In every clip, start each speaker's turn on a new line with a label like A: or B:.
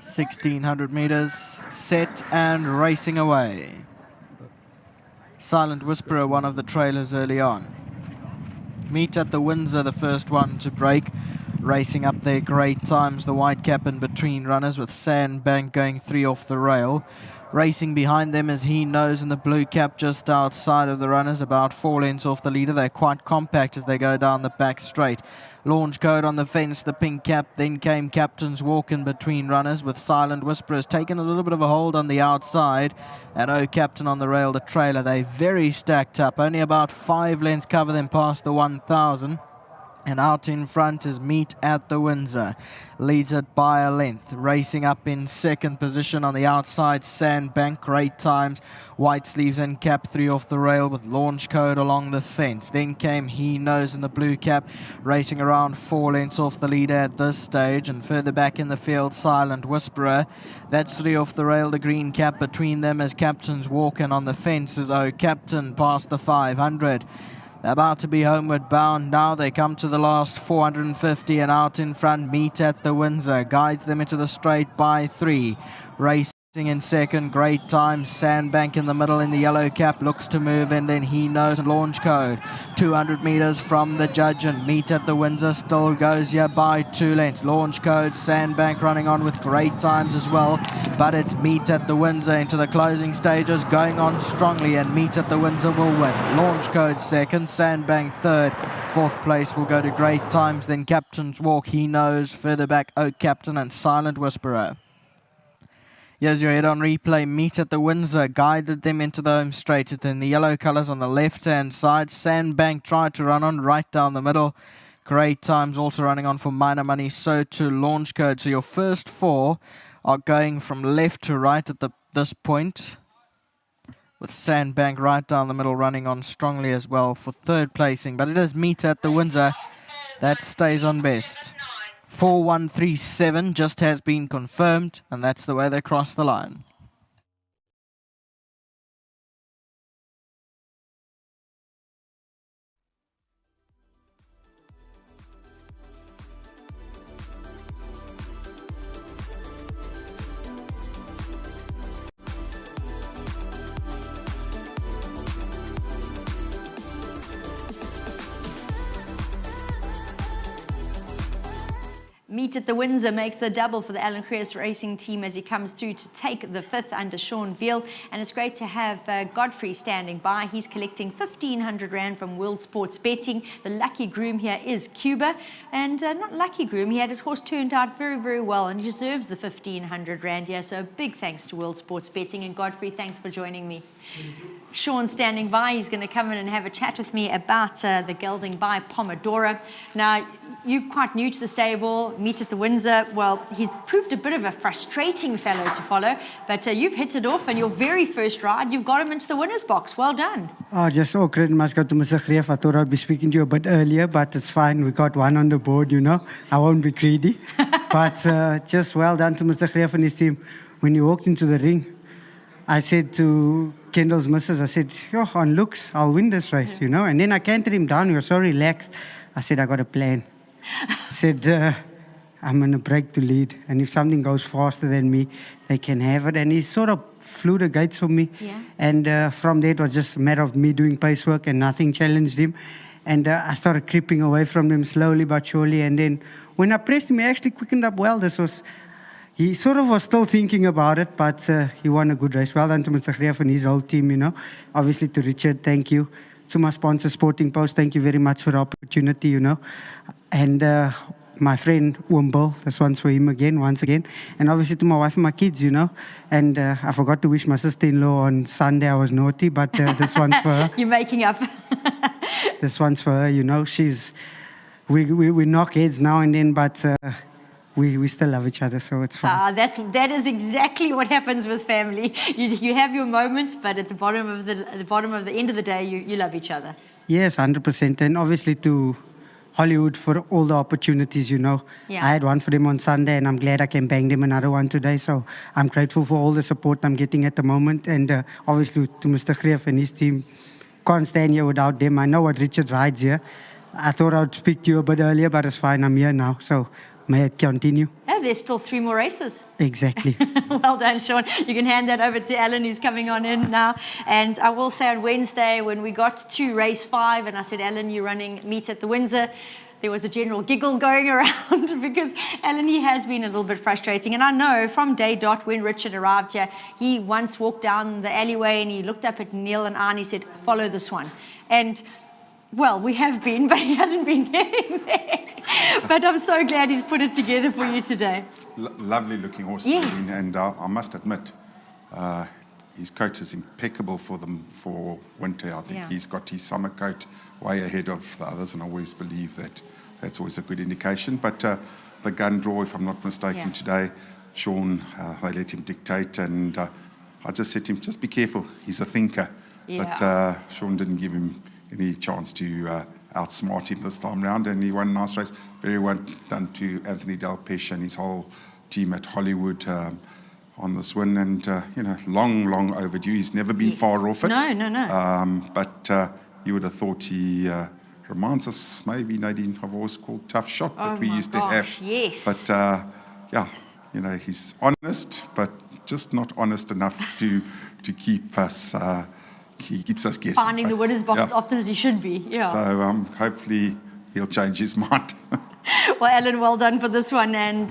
A: 1600 meters, set and racing away. Silent Whisperer, one of the trailers early on. Meetatthewindsor, the first one to break. Racing up there, great times, the white cap in between runners, with Sandbank going 3 off the rail. Racing behind them is He Knows in the blue cap just outside of the runners, about 4 lengths off the leader. They're quite compact as they go down the back straight. Launch Code on the fence, the pink cap. Then came Captain's Walk in between runners, with Silent Whisperers taking a little bit of a hold on the outside. And Oh Captain on the rail, the trailer. They're very stacked up. Only about 5 lengths cover them past the 1,000. And out in front is Meetatthewindsor. Leads it by a length. Racing up in second position on the outside, Sandbank. Great times. White sleeves and cap 3 off the rail, with Launch Code along the fence. Then came He Knows in the blue cap. Racing around 4 lengths off the leader at this stage. And further back in the field, Silent Whisperer. That's 3 off the rail, the green cap. Between them as Captain's Walk, and on the fence is Oh Captain past the 500. About to be homeward bound now. They come to the last 450, and out in front, Meetatthewindsor guides them into the straight by 3. Racing in second, great time. Sandbank in the middle in the yellow cap looks to move, and then He Knows and Launch Code. 200 meters from the judge, and Meetatthewindsor still goes here by 2 lengths. Launch Code, Sandbank running on with great times as well, but it's Meetatthewindsor into the closing stages, going on strongly, and Meetatthewindsor will win. Launch Code second, Sandbank third. Fourth place will go to great times, then Captain's Walk, He Knows, further back Oh Captain and Silent Whisperer. Here's your head-on replay. Meetatthewindsor guided them into the home straight. It's in the yellow colours on the left-hand side. Sandbank tried to run on right down the middle. Great times also running on for minor money. So to Launch Code. So your first 4 are going from left to right at this point, with Sandbank right down the middle running on strongly as well for third placing. But it is Meetatthewindsor that stays on best. 4137 just has been confirmed, and that's the way they cross the line.
B: Meetatthewindsor makes the double for the Alan Creus racing team as he comes through to take the 5th under Sean Veal. And it's great to have Godfrey standing by. He's collecting 1,500 Rand from World Sports Betting. The lucky groom here is Cuba. And not lucky groom, he had his horse turned out very, very well, and he deserves the 1,500 Rand here. So a big thanks to World Sports Betting. And Godfrey, thanks for joining me. Sean standing by. He's going to come in and have a chat with me about the gelding by Pomodoro. Now, you're quite new to the stable. Meetatthewindsor, well, he's proved a bit of a frustrating fellow to follow, but you've hit it off, and your very first ride, you've got him into the winner's box. Well done.
C: Oh, just all credit must go to Mr. Greef. I thought I'd be speaking to you a bit earlier, but it's fine. We got one on the board, you know. I won't be greedy. But just well done to Mr. Greef and his team. When you walked into the ring, I said to Kendall's missus, I said, "Yo, on looks, I'll win this race, you know." And then I cantered him down. He was so relaxed. I said, "I got a plan." I said, I'm going to break the lead. And if something goes faster than me, they can have it. And he sort of flew the gates for me.
B: Yeah.
C: And from there, it was just a matter of me doing pace work, and nothing challenged him. And I started creeping away from them slowly but surely. And then when I pressed him, he actually quickened up well. He sort of was still thinking about it, but he won a good race. Well done to Mr. Greef and his whole team, you know. Obviously to Richard, thank you. To my sponsor, Sporting Post, thank you very much for the opportunity, you know. And my friend Wumble, this one's for him again, once again. And obviously to my wife and my kids, you know. And I forgot to wish my sister-in-law on Sunday. I was naughty, but this one's for her.
B: You're making up.
C: This one's for her, you know. We knock heads now and then, but we still love each other, so it's fine.
B: That is exactly what happens with family. You have your moments, but at the bottom of the end of the day, you love each other.
C: Yes, 100%. And obviously to Hollywood for all the opportunities, you know.
B: Yeah.
C: I had one for them on Sunday, and I'm glad I can bang them another one today. So I'm grateful for all the support I'm getting at the moment. And obviously to Mr. Greef and his team. Can't stand here without them. I know what Richard rides here. I thought I'd speak to you a bit earlier, but it's fine. I'm here now. So may it continue.
B: Yeah, there's still 3 more races.
C: Exactly.
B: Well done, Sean. You can hand that over to Alan, who's coming on in now. And I will say on Wednesday, when we got to race 5, and I said, Alan, you're running Meet at the Windsor, there was a general giggle going around because Alan, he has been a little bit frustrating. And I know from day dot when Richard arrived here, he once walked down the alleyway and he looked up at Neil and I and he said, follow this one. And well, we have been, but he hasn't been getting there. But I'm so glad he's put it together for you today.
D: Lovely looking horse.
B: Yes.
D: And I must admit, his coat is impeccable for them for winter. I think he's got his summer coat way ahead of the others, and I always believe that that's always a good indication. But the gun draw, if I'm not mistaken, today, Sean, they let him dictate, and I just said to him, just be careful, he's a thinker.
B: Yeah.
D: But Sean didn't give him any chance to outsmart him this time round, and he won a nice race. Very well done to Anthony Delpesh and his whole team at Hollywood on this win, and long overdue. He's never been far off it.
B: No.
D: But you would have thought he reminds us maybe, Nadine, of a horse called Tough Shot that we used to have.
B: Yes.
D: But he's honest, but just not honest enough to keep us. He keeps us guessing.
B: Finding the winner's box as often as he should be. Yeah.
D: So hopefully he'll change his mind.
B: Well, Alan, well done for this one. And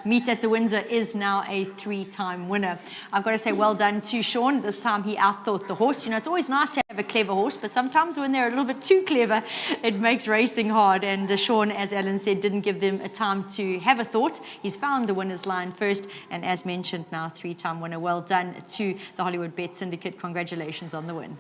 B: Meet at the Windsor is now a 3-time winner. I've got to say well done to Sean. This time he outthought the horse. It's always nice to have a clever horse, but sometimes when they're a little bit too clever, it makes racing hard. And Sean, as Alan said, didn't give them a time to have a thought. He's found the winner's line first. And as mentioned, now 3-time winner. Well done to the Hollywood Bet Syndicate. Congratulations on the win.